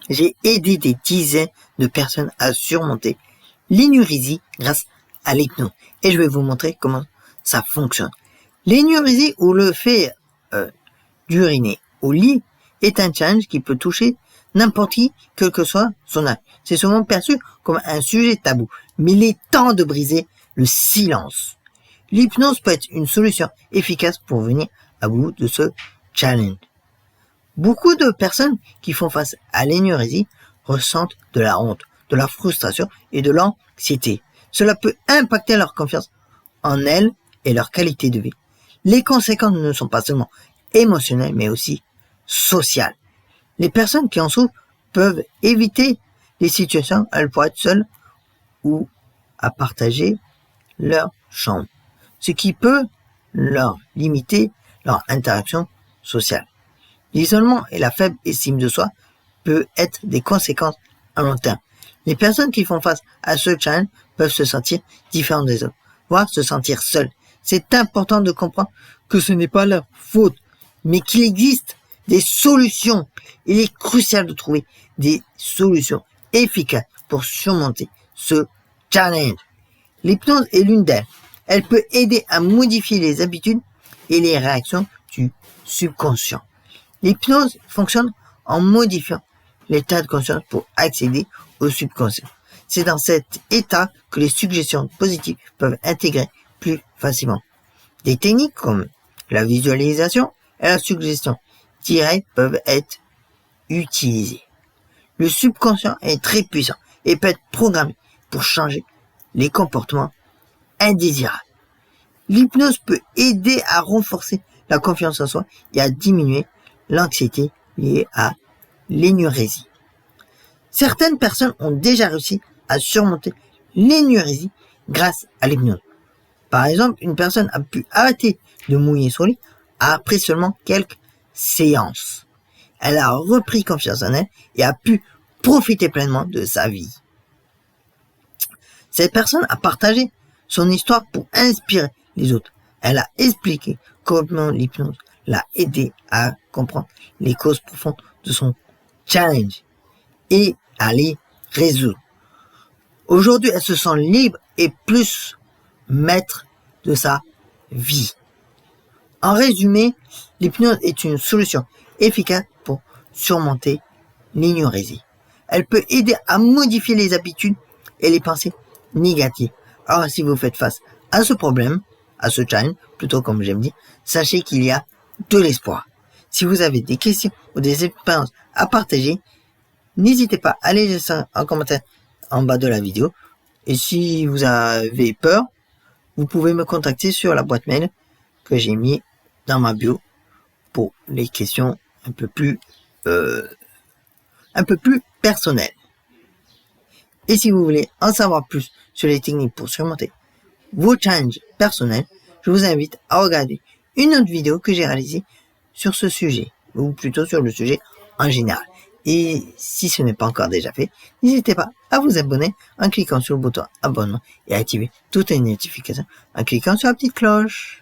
j'ai aidé des dizaines de personnes à surmonter l'énurésie grâce à l'hypnose. Et je vais vous montrer comment ça fonctionne. L'énurésie ou le fait d'uriner au lit est un challenge qui peut toucher n'importe qui, quel que soit son âge. C'est souvent perçu comme un sujet tabou, mais il est temps de briser le silence. L'hypnose peut être une solution efficace pour venir à bout de ce challenge. Beaucoup de personnes qui font face à l'énurésie ressentent de la honte, de la frustration et de l'anxiété. Cela peut impacter leur confiance en elles et leur qualité de vie. Les conséquences ne sont pas seulement émotionnelles, mais aussi sociales. Les personnes qui en souffrent peuvent éviter les situations où elles pourraient être seules ou à partager leur chambre, ce qui peut leur limiter leur interaction sociale. L'isolement et la faible estime de soi peuvent être des conséquences à long terme. Les personnes qui font face à ce challenge peuvent se sentir différentes des autres, voire se sentir seules. C'est important de comprendre que ce n'est pas leur faute, mais qu'il existe des solutions. Il est crucial de trouver des solutions efficaces pour surmonter ce challenge. L'hypnose est l'une d'elles. Elle peut aider à modifier les habitudes et les réactions du subconscient. L'hypnose fonctionne en modifiant l'état de conscience pour accéder au subconscient. C'est dans cet état que les suggestions positives peuvent intégrer plus facilement. Des techniques comme la visualisation et la suggestion directe peuvent être utilisées. Le subconscient est très puissant et peut être programmé pour changer les comportements indésirables. L'hypnose peut aider à renforcer la confiance en soi et à diminuer l'anxiété liée à l'énurésie. Certaines personnes ont déjà réussi à surmonter l'énurésie grâce à l'hypnose. Par exemple, une personne a pu arrêter de mouiller son lit après seulement quelques séances. Elle a repris confiance en elle et a pu profiter pleinement de sa vie. Cette personne a partagé son histoire pour inspirer les autres. Elle a expliqué comment l'hypnose l'a aidé à comprendre les causes profondes de son challenge et à les résoudre. Aujourd'hui, elle se sent libre et plus maître de sa vie. En résumé, l'hypnose est une solution efficace pour surmonter l'énurésie. Elle peut aider à modifier les habitudes et les pensées négatives. Alors, si vous faites face à ce problème, à ce challenge, plutôt comme j'aime dire, sachez qu'il y a de l'espoir. Si vous avez des questions ou des expériences à partager, n'hésitez pas à les laisser en commentaire en bas de la vidéo. Et si vous avez peur, vous pouvez me contacter sur la boîte mail que j'ai mis dans ma bio pour les questions un peu plus personnelles. Et si vous voulez en savoir plus sur les techniques pour surmonter vos challenges personnels, je vous invite à regarder une autre vidéo que j'ai réalisée sur ce sujet, ou plutôt sur le sujet en général. Et si ce n'est pas encore déjà fait, n'hésitez pas à vous abonner en cliquant sur le bouton abonnement et à activer toutes les notifications en cliquant sur la petite cloche.